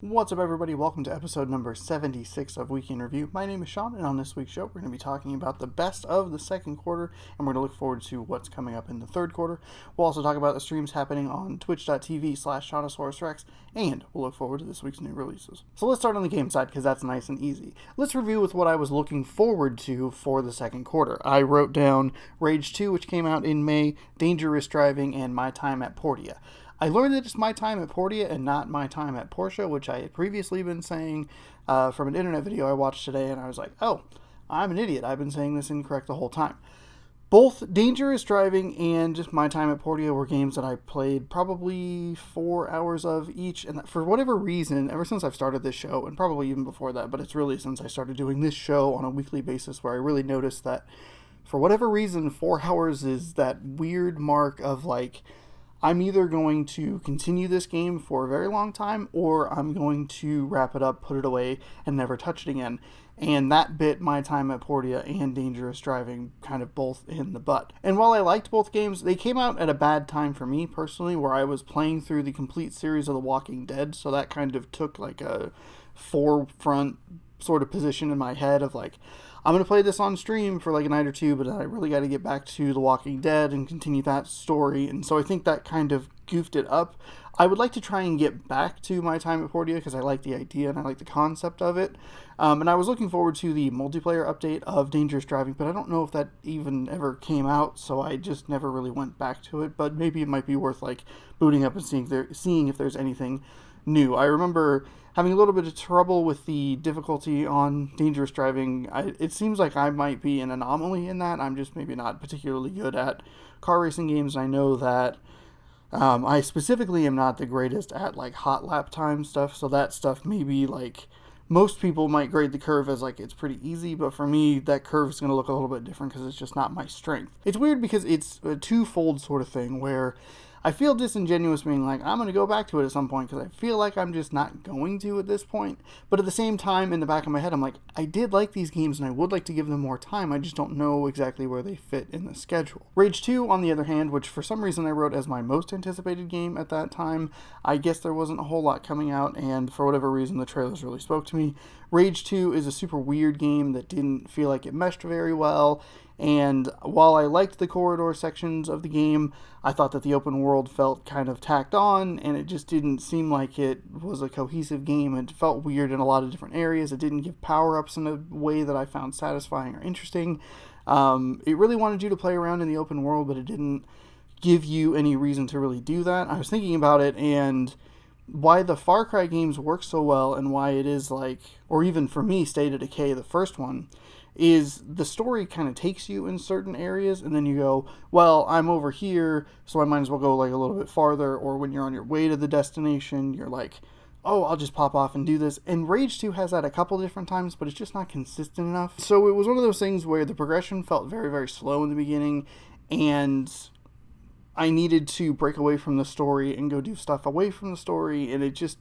What's up, everybody? Welcome to episode number 76 of Week in Review. My name is Sean, and on this week's show, we're going to be talking about the best of the second quarter, and we're going to look forward to what's coming up in the third quarter. We'll also talk about the streams happening on twitch.tv/ShaunosaurusRex, and we'll look forward to this week's new releases. So let's start on the game side, because that's nice and easy. Let's review with what I was looking forward to for the second quarter. I wrote down Rage 2, which came out in May, Dangerous Driving, and My Time at Portia. I learned that it's My Time at Portia and not My Time at Porsche, which I had previously been saying from an internet video I watched today, and I was like, oh, I'm an idiot. I've been saying this incorrect the whole time. Both Dangerous Driving and My Time at Portia were games that I played probably 4 hours of each, and for whatever reason, ever since I've started this show, and probably even before that, but it's really since I started doing this show on a weekly basis where I really noticed that for whatever reason, 4 hours is that weird mark of like, I'm either going to continue this game for a very long time, or I'm going to wrap it up, put it away, and never touch it again. And that bit My Time at Portia and Dangerous Driving kind of both in the butt. And while I liked both games, they came out at a bad time for me personally, where I was playing through the complete series of The Walking Dead, so that kind of took like a forefront sort of position in my head of like, I'm going to play this on stream for like a night or two, but I really got to get back to The Walking Dead and continue that story. And so I think that kind of goofed it up. I would like to try and get back to My Time at Portia because I like the idea and I like the concept of it. And I was looking forward to the multiplayer update of Dangerous Driving, but I don't know if that even ever came out, so I just never really went back to it. But maybe it might be worth like booting up and seeing if there's anything new. I remember having a little bit of trouble with the difficulty on Dangerous Driving. It seems like I might be an anomaly in that. I'm just maybe not particularly good at car racing games. I know that I specifically am not the greatest at like hot lap time stuff, so that stuff maybe like most people might grade the curve as like it's pretty easy, but for me that curve is going to look a little bit different because it's just not my strength. It's weird because it's a twofold sort of thing where I feel disingenuous being like, I'm going to go back to it at some point because I feel like I'm just not going to at this point. But at the same time, in the back of my head, I'm like, I did like these games and I would like to give them more time. I just don't know exactly where they fit in the schedule. Rage 2, on the other hand, which for some reason I wrote as my most anticipated game at that time, I guess there wasn't a whole lot coming out, and for whatever reason, the trailers really spoke to me. Rage 2 is a super weird game that didn't feel like it meshed very well. And while I liked the corridor sections of the game, I thought that the open world felt kind of tacked on, and it just didn't seem like it was a cohesive game. It felt weird in a lot of different areas. It didn't give power-ups in a way that I found satisfying or interesting. It really wanted you to play around in the open world, but it didn't give you any reason to really do that. I was thinking about it, and why the Far Cry games work so well, and why it is like, or even for me, State of Decay, the first one, is the story kind of takes you in certain areas and then you go, well, I'm over here, so I might as well go like a little bit farther. Or when you're on your way to the destination, you're like, oh, I'll just pop off and do this. And Rage 2 has that a couple different times, but it's just not consistent enough. So it was one of those things where the progression felt very, very slow in the beginning, and I needed to break away from the story and go do stuff away from the story, and it just,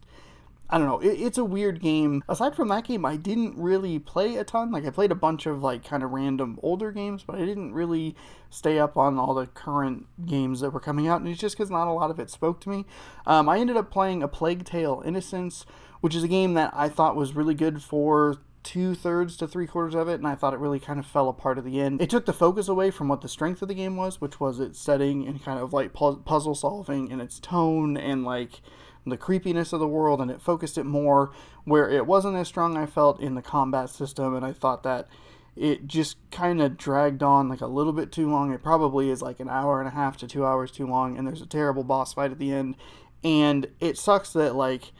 I don't know, it's a weird game. Aside from that game, I didn't really play a ton. Like, I played a bunch of, like, kind of random older games, but I didn't really stay up on all the current games that were coming out, and it's just because not a lot of it spoke to me. I ended up playing A Plague Tale: Innocence, which is a game that I thought was really good for 2/3 to 3/4 of it, and I thought it really kind of fell apart at the end. It took the focus away from what the strength of the game was, which was its setting and kind of, like, puzzle solving and its tone and, like, the creepiness of the world, and it focused it more where it wasn't as strong, I felt, in the combat system, and I thought that it just kind of dragged on like a little bit too long. It probably is like an hour and a half to 2 hours too long, and there's a terrible boss fight at the end, and it sucks that like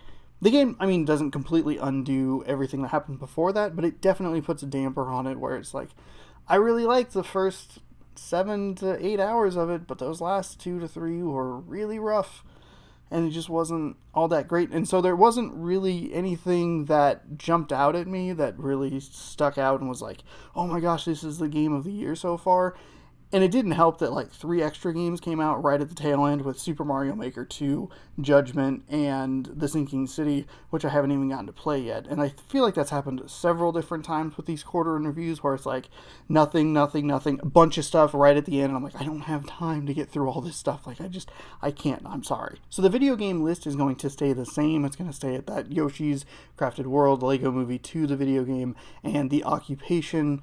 the game, I mean, doesn't completely undo everything that happened before that, but it definitely puts a damper on it where it's like, I really liked the first 7 to 8 hours of it, but those last 2 to 3 were really rough, and it just wasn't all that great. And so there wasn't really anything that jumped out at me that really stuck out and was like, oh my gosh, this is the game of the year so far. And it didn't help that like 3 extra games came out right at the tail end with Super Mario Maker 2, Judgment, and The Sinking City, which I haven't even gotten to play yet. And I feel like that's happened several different times with these quarter in reviews where it's like nothing, a bunch of stuff right at the end. And I'm like, I don't have time to get through all this stuff. Like I can't, I'm sorry. So the video game list is going to stay the same. It's going to stay at that Yoshi's Crafted World, Lego Movie 2, the video game, and The Occupation.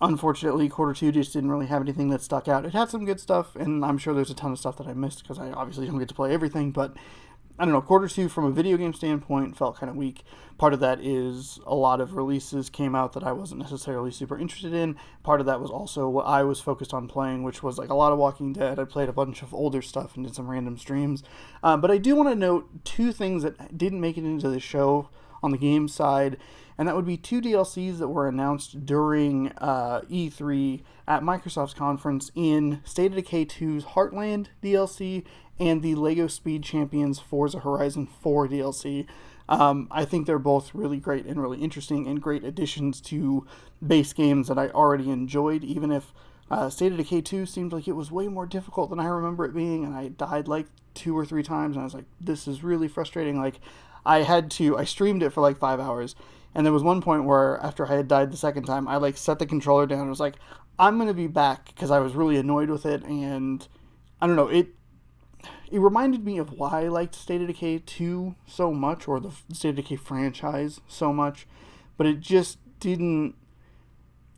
Unfortunately, quarter 2 just didn't really have anything that stuck out. It had some good stuff, and I'm sure there's a ton of stuff that I missed because I obviously don't get to play everything, but I don't know, quarter 2 from a video game standpoint felt kind of weak. Part of that is a lot of releases came out that I wasn't necessarily super interested in. Part of that was also what I was focused on playing, which was like a lot of Walking Dead. I played a bunch of older stuff and did some random streams. But I do want to note 2 things that didn't make it into the show on the game side, and that would be 2 DLCs that were announced during E3 at Microsoft's conference in State of Decay 2's Heartland DLC and the LEGO Speed Champions Forza Horizon 4 DLC. I think they're both really great and really interesting and great additions to base games that I already enjoyed, even if State of Decay 2 seemed like it was way more difficult than I remember it being, and I died like 2 or 3 times, and I was like, this is really frustrating. Like, I streamed it for like 5 hours, and there was one point where after I had died the second time, I like set the controller down and was like, I'm going to be back, because I was really annoyed with it, and I don't know, it reminded me of why I liked State of Decay 2 so much, or the State of Decay franchise so much, but it just didn't,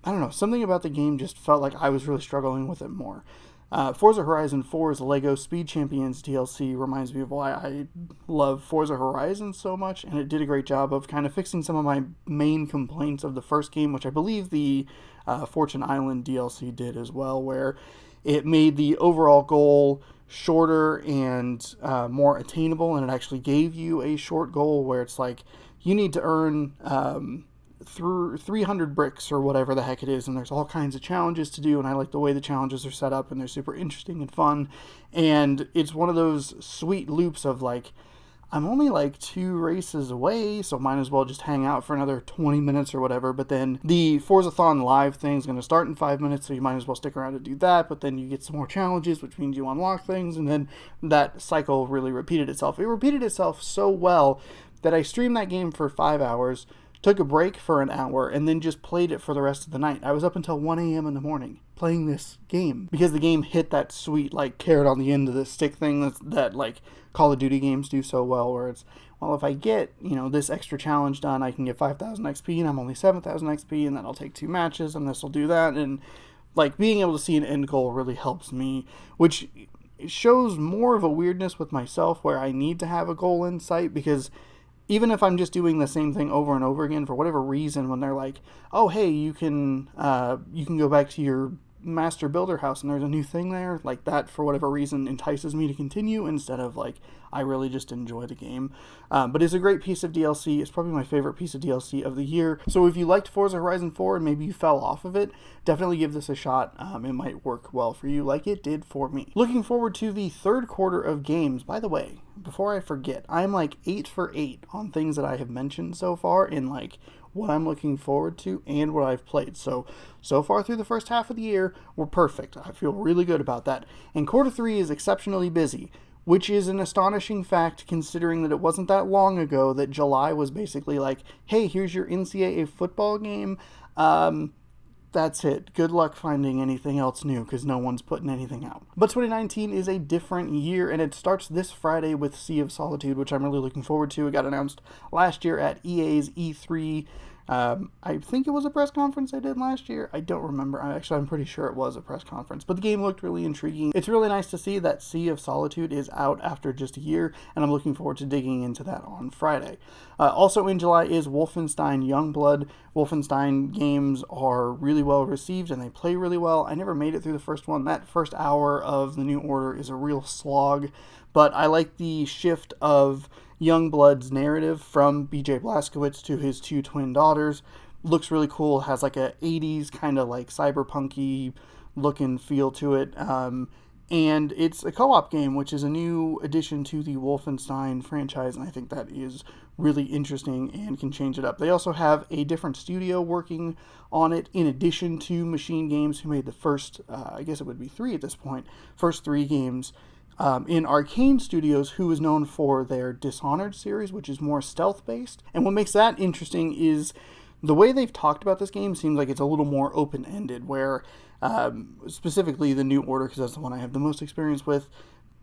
I don't know, something about the game just felt like I was really struggling with it more. Forza Horizon 4's LEGO Speed Champions DLC reminds me of why I love Forza Horizon so much, and it did a great job of kind of fixing some of my main complaints of the first game, which I believe the Fortune Island DLC did as well, where it made the overall goal shorter and more attainable, and it actually gave you a short goal where it's like you need to earn through 300 bricks or whatever the heck it is, and there's all kinds of challenges to do, and I like the way the challenges are set up, and they're super interesting and fun, and it's one of those sweet loops of like, I'm only like 2 races away, so might as well just hang out for another 20 minutes or whatever. But then the Forzathon live thing is going to start in 5 minutes, so you might as well stick around to do that. But then you get some more challenges, which means you unlock things, and then that cycle really repeated itself. It repeated itself so well that I streamed that game for 5 hours, took a break for an hour, and then just played it for the rest of the night. I was up until 1 a.m. in the morning playing this game because the game hit that sweet like carrot on the end of the stick thing that like Call of Duty games do so well, where it's, well, if I get, this extra challenge done, I can get 5,000 XP, and I'm only 7,000 XP, and then I'll take 2 matches, and this will do that, and like being able to see an end goal really helps me, which shows more of a weirdness with myself where I need to have a goal in sight, because even if I'm just doing the same thing over and over again, for whatever reason, when they're like, oh, hey, you can go back to your master builder house and there's a new thing there, like that for whatever reason entices me to continue instead of like I really just enjoy the game. But it's a great piece of DLC. It's probably my favorite piece of DLC of the year. So if you liked Forza Horizon 4 and maybe you fell off of it, definitely give this a shot. It might work well for you like it did for me. Looking forward to the third quarter of games. By the way, before I forget, I'm like 8 for 8 on things that I have mentioned so far in like what I'm looking forward to and what I've played. So far through the first half of the year, we're perfect. I feel really good about that. And quarter 3 is exceptionally busy, which is an astonishing fact considering that it wasn't that long ago that July was basically like, hey, here's your NCAA football game. That's it. Good luck finding anything else new because no one's putting anything out. But 2019 is a different year, and it starts this Friday with Sea of Solitude, which I'm really looking forward to. It got announced last year at EA's E3. I think it was a press conference I did last year. I don't remember. I'm pretty sure it was a press conference, but the game looked really intriguing. It's really nice to see that Sea of Solitude is out after just a year, and I'm looking forward to digging into that on Friday. Also in July is Wolfenstein Youngblood. Wolfenstein games are really well received, and they play really well. I never made it through the first one. That first hour of the New Order is a real slog, but I like the shift of Youngblood's narrative from BJ Blazkowicz to his 2 twin daughters. Looks really cool, has like a 80s kind of like cyberpunky looking feel to it. And it's a co-op game, which is a new addition to the Wolfenstein franchise, and I think that is really interesting and can change it up. They also have a different studio working on it, in addition to Machine Games, who made the first, I guess it would be 3 at this point, first 3 games in Arcane Studios, who is known for their Dishonored series, which is more stealth-based. And what makes that interesting is the way they've talked about this game seems like it's a little more open-ended, where specifically the New Order, because that's the one I have the most experience with,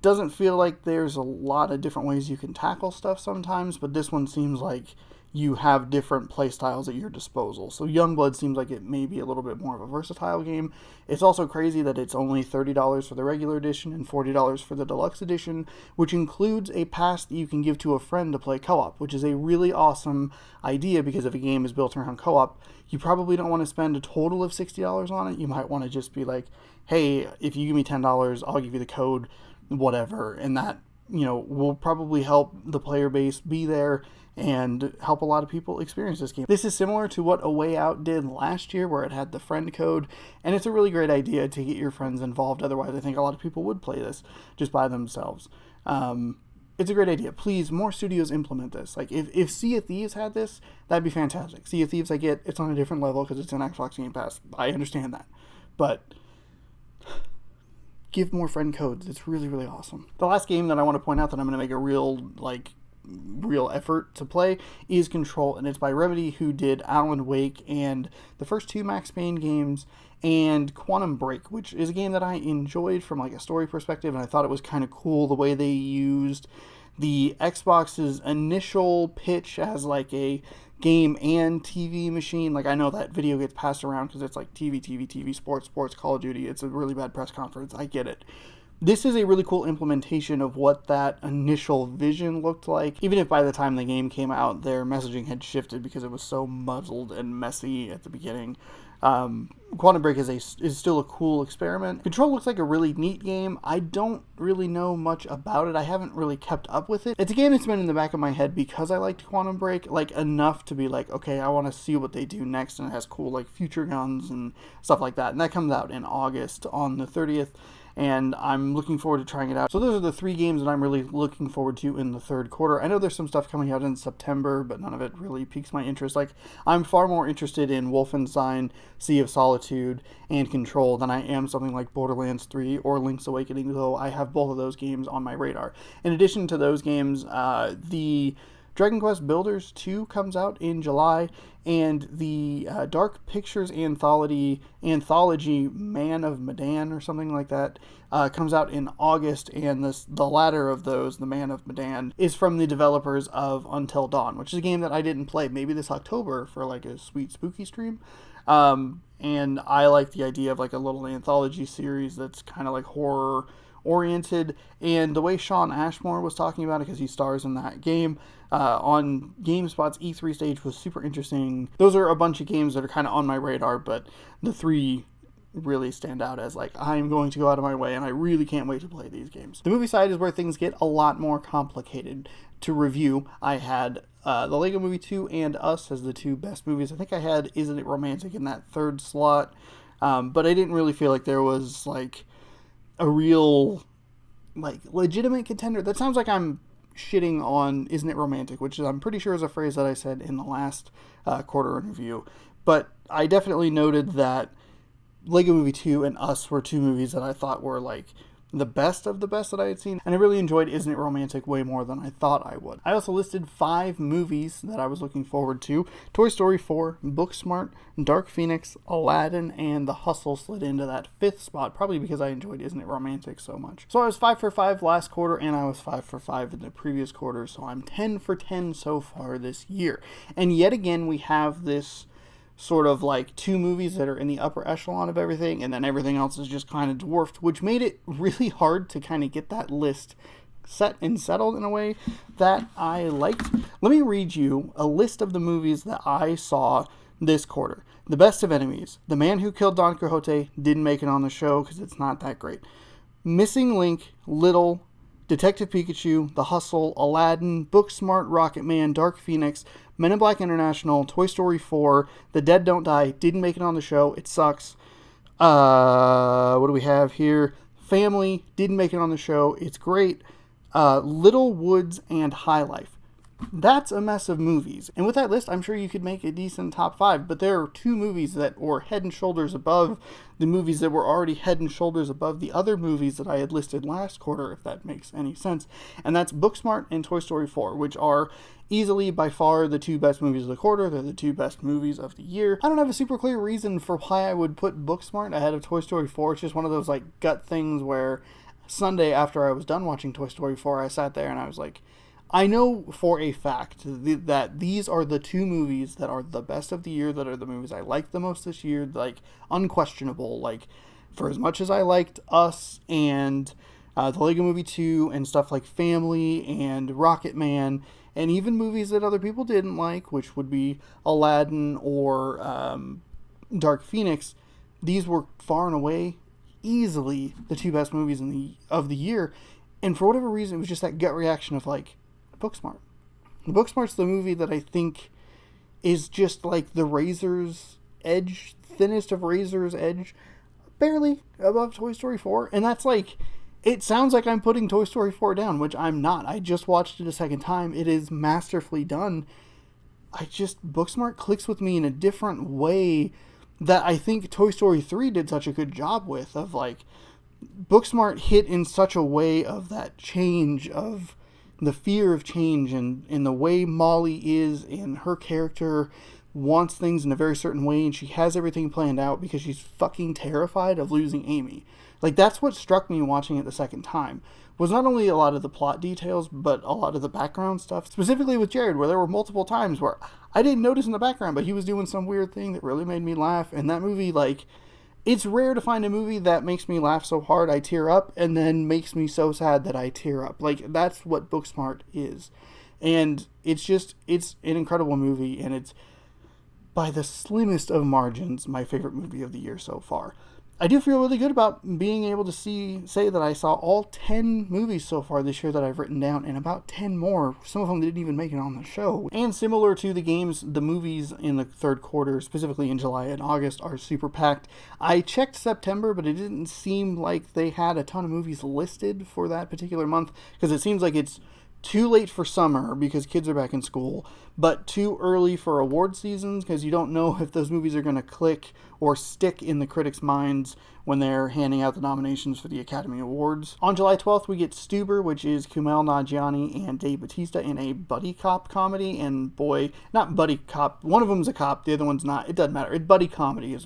doesn't feel like there's a lot of different ways you can tackle stuff sometimes, but this one seems like you have different play styles at your disposal. So Youngblood seems like it may be a little bit more of a versatile game. It's also crazy that it's only $30 for the regular edition and $40 for the deluxe edition, which includes a pass that you can give to a friend to play co-op, which is a really awesome idea, because if a game is built around co-op, you probably don't want to spend a total of $60 on it. You might want to just be like, hey, if you give me $10, I'll give you the code, whatever, and that, will probably help the player base be there and help a lot of people experience this game. This is similar to what A Way Out did last year, where it had the friend code, and it's a really great idea to get your friends involved. Otherwise, I think a lot of people would play this just by themselves. It's a great idea. Please, more studios implement this. Like, if Sea of Thieves had this, that'd be fantastic. Sea of Thieves, I get, it's on a different level because it's an Xbox Game Pass. I understand that. But give more friend codes. It's really, really awesome. The last game that I want to point out that I'm going to make a real effort to play is Control, and it's by Remedy, who did Alan Wake and the first 2 Max Payne games and Quantum Break, which is a game that I enjoyed from like a story perspective, and I thought it was kind of cool the way they used the Xbox's initial pitch as like a game and TV machine. Like, I know that video gets passed around because it's like TV, sports, Call of Duty. It's a really bad press conference. I get it. This is a really cool implementation of what that initial vision looked like, even if by the time the game came out, their messaging had shifted because it was so muddled and messy at the beginning. Quantum Break is still a cool experiment. Control looks like a really neat game. I don't really know much about it. I haven't really kept up with it. It's a game that's been in the back of my head because I liked Quantum Break, like enough to be like, okay, I want to see what they do next, and it has cool like future guns and stuff like that. And that comes out in August on the 30th. And I'm looking forward to trying it out. So those are the 3 games that I'm really looking forward to in the third quarter. I know there's some stuff coming out in September, but none of it really piques my interest. Like, I'm far more interested in Wolfenstein, Sea of Solitude, and Control than I am something like Borderlands 3 or Link's Awakening, though I have both of those games on my radar. In addition to those games, the Dragon Quest Builders 2 comes out in July, and the Dark Pictures anthology Man of Medan or something like that comes out in August, and the latter of those, the Man of Medan, is from the developers of Until Dawn, which is a game that I didn't play maybe this October for like a sweet spooky stream. And I like the idea of like a little anthology series that's kind of like horror oriented, and the way Shawn Ashmore was talking about it, because he stars in that game on GameSpot's E3 stage, was super interesting. Those are a bunch of games that are kind of on my radar, but the 3 really stand out as like, I'm going to go out of my way and I really can't wait to play these games. The movie side is where things get a lot more complicated. To review, I had the Lego Movie 2 and Us as the 2 best movies. I think I had Isn't It Romantic in that 3rd slot, but I didn't really feel like there was like a real like legitimate contender. That sounds like I'm shitting on Isn't It Romantic, which I'm pretty sure is a phrase that I said in the last quarter review, but I definitely noted that Lego Movie 2 and Us were 2 movies that I thought were like the best of the best that I had seen, and I really enjoyed Isn't It Romantic way more than I thought I would. I also listed 5 movies that I was looking forward to. Toy Story 4, Booksmart, Dark Phoenix, Aladdin, and The Hustle slid into that 5th spot, probably because I enjoyed Isn't It Romantic so much. So I was 5 for 5 last quarter, and I was 5 for 5 in the previous quarter, so I'm 10 for 10 so far this year. And yet again, we have this sort of like 2 movies that are in the upper echelon of everything, and then everything else is just kind of dwarfed, which made it really hard to kind of get that list set and settled in a way that I liked. Let me read you a list of the movies that I saw this quarter. The Best of Enemies, The Man Who Killed Don Quixote, didn't make it on the show because it's not that great. Missing Link, Little, Detective Pikachu, The Hustle, Aladdin, Booksmart, Rocketman, Dark Phoenix, Men in Black International, Toy Story 4, The Dead Don't Die, didn't make it on the show, it sucks. What do we have here? Family didn't make it on the show. It's great. Little Woods and High Life. That's a mess of movies. And with that list, I'm sure you could make a decent top 5, but there are 2 movies that were head and shoulders above the movies that were already head and shoulders above the other movies that I had listed last quarter, if that makes any sense. And that's Booksmart and Toy Story 4, which are easily by far the 2 best movies of the quarter. They're the 2 best movies of the year. I don't have a super clear reason for why I would put Booksmart ahead of Toy Story 4. It's just one of those like gut things where Sunday after I was done watching Toy Story 4, I sat there and I was like, I know for a fact that these are the 2 movies that are the best of the year, that are the movies I liked the most this year, like, unquestionable. Like, for as much as I liked Us and the Lego Movie 2 and stuff like Family and Rocket Man, and even movies that other people didn't like, which would be Aladdin or Dark Phoenix, these were far and away easily the 2 best movies of the year. And for whatever reason, it was just that gut reaction of like, Booksmart. Booksmart's the movie that I think is just like the razor's edge, thinnest of razor's edge, barely above Toy Story 4. And that's like, it sounds like I'm putting Toy Story 4 down, which I'm not. I just watched it a second time. It is masterfully done. Booksmart clicks with me in a different way that I think Toy Story 3 did such a good job with, of like, Booksmart hit in such a way of that change, of the fear of change, and in the way Molly is, and her character wants things in a very certain way, and she has everything planned out because she's fucking terrified of losing Amy. Like, that's what struck me watching it the second time, was not only a lot of the plot details, but a lot of the background stuff, specifically with Jared, where there were multiple times where I didn't notice in the background, but he was doing some weird thing that really made me laugh. And that movie, like, it's rare to find a movie that makes me laugh so hard I tear up, and then makes me so sad that I tear up. Like, that's what Booksmart is. And it's an incredible movie, and it's, by the slimmest of margins, my favorite movie of the year so far. I do feel really good about being able to say that I saw all 10 movies so far this year that I've written down, and about 10 more. Some of them didn't even make it on the show. And similar to the movies in the third quarter, specifically in July and August, are super packed. I checked September, but it didn't seem like they had a ton of movies listed for that particular month, because it seems like it's too late for summer because kids are back in school, but too early for award seasons because you don't know if those movies are going to click or stick in the critics' minds when they're handing out the nominations for the Academy Awards. On July 12th, we get Stuber, which is Kumail Nanjiani and Dave Bautista in a buddy cop comedy. And boy, not buddy cop. One of them's a cop, the other one's not. It doesn't matter. Buddy comedy is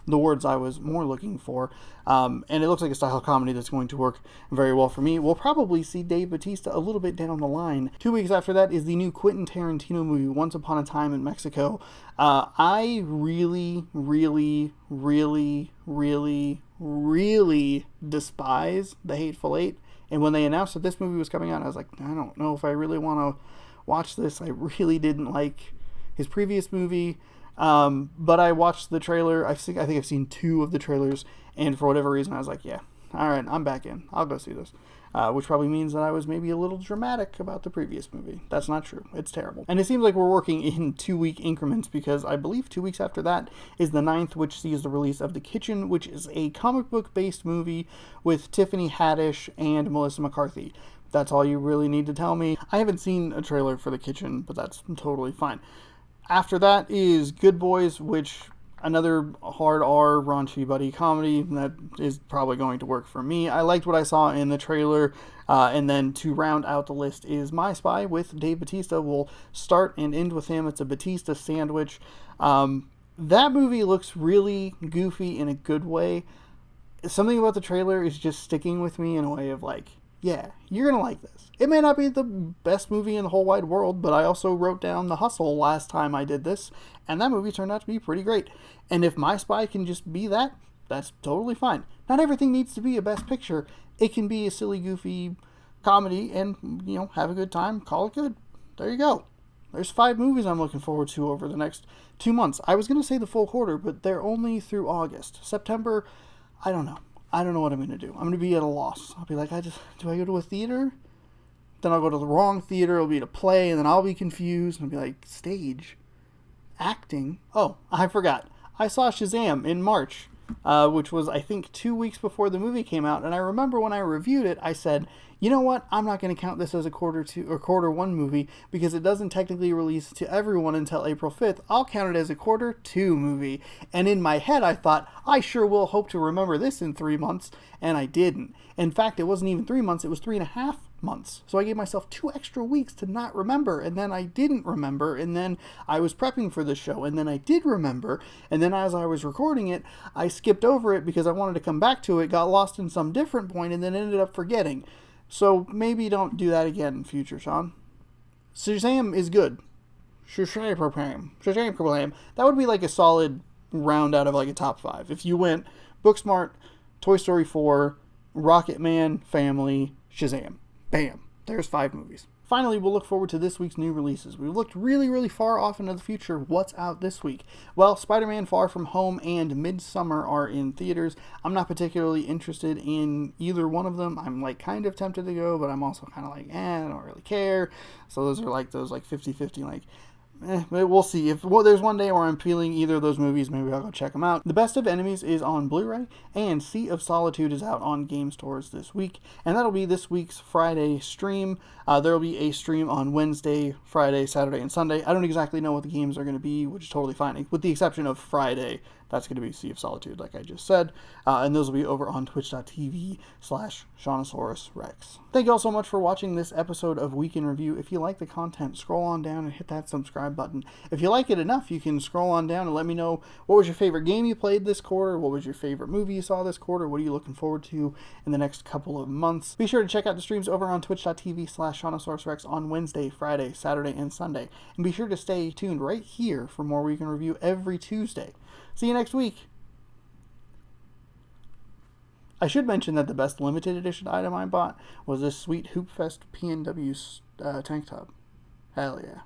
the words I was more looking for. And it looks like a style of comedy that's going to work very well for me. We'll probably see Dave Bautista a little bit down the line. 2 weeks after that is the new Quentin Tarantino movie, Once Upon a Time in Mexico. I really, really, really, really, really despise The Hateful Eight. And when they announced that this movie was coming out, I was like, I don't know if I really want to watch this. I really didn't like his previous movie. But I watched the trailer. I think I've seen 2 of the trailers, and for whatever reason I was like, yeah, alright, I'm back in. I'll go see this. Which probably means that I was maybe a little dramatic about the previous movie. That's not true. It's terrible. And it seems like we're working in 2-week increments, because I believe 2 weeks after that is the 9th, which sees the release of The Kitchen, which is a comic book based movie with Tiffany Haddish and Melissa McCarthy. That's all you really need to tell me. I haven't seen a trailer for The Kitchen, but that's totally fine. After that is Good Boys, which another hard R raunchy buddy comedy that is probably going to work for me. I liked what I saw in the trailer. And then to round out the list is My Spy with Dave Bautista. We'll start and end with him. It's a Bautista sandwich. That movie looks really goofy in a good way. Something about the trailer is just sticking with me in a way of like, yeah, you're going to like this. It may not be the best movie in the whole wide world, but I also wrote down The Hustle last time I did this, and that movie turned out to be pretty great. And if My Spy can just be that, that's totally fine. Not everything needs to be a Best Picture. It can be a silly, goofy comedy and, have a good time, call it good. There you go. There's 5 movies I'm looking forward to over the next 2 months. I was going to say the full quarter, but they're only through August. September, I don't know. I don't know what I'm going to do. I'm going to be at a loss. I'll be like, do I go to a theater? Then I'll go to the wrong theater. It'll be at a play, and then I'll be confused. And I'll be like, stage? Acting? Oh, I forgot. I saw Shazam in March. which was, I think, 2 weeks before the movie came out. And I remember when I reviewed it, I said, you know what? I'm not going to count this as a quarter one movie because it doesn't technically release to everyone until April 5th. I'll count it as a quarter two movie. And in my head, I thought, I sure will hope to remember this in 3 months. And I didn't. In fact, it wasn't even 3 months. It was 3.5 months. So I gave myself 2 extra weeks to not remember. And then I didn't remember. And then I was prepping for the show. And then I did remember. And then as I was recording it, I skipped over it because I wanted to come back to it, got lost in some different point, and then ended up forgetting. So maybe don't do that again in future, Sean. Shazam is good. Shazam. That would be like a solid round out of like a top 5. If you went Booksmart, Toy Story 4, Rocketman, Family, Shazam. Bam. There's 5 movies. Finally, we'll look forward to this week's new releases. We've looked really, really far off into the future. What's out this week? Well, Spider-Man Far From Home and Midsommar are in theaters. I'm not particularly interested in either one of them. I'm like kind of tempted to go, but I'm also kind of like, I don't really care. So those are like 50-50, like, we'll see. If there's one day where I'm feeling either of those movies, maybe I'll go check them out. The Best of Enemies is on Blu-ray, and Sea of Solitude is out on game stores this week, and that'll be this week's Friday stream. There'll be a stream on Wednesday, Friday, Saturday, and Sunday. I don't exactly know what the games are going to be, which is totally fine, with the exception of Friday. That's going to be Sea of Solitude, like I just said. And those will be over on twitch.tv/Shawnosaurus Rex. Thank you all so much for watching this episode of Week in Review. If you like the content, scroll on down and hit that subscribe button. If you like it enough, you can scroll on down and let me know what was your favorite game you played this quarter, what was your favorite movie you saw this quarter, what are you looking forward to in the next couple of months. Be sure to check out the streams over on twitch.tv/Shawnosaurus Rex on Wednesday, Friday, Saturday, and Sunday. And be sure to stay tuned right here for more Week in Review every Tuesday. See you next week. I should mention that the best limited edition item I bought was this sweet Hoopfest PNW tank top. Hell yeah.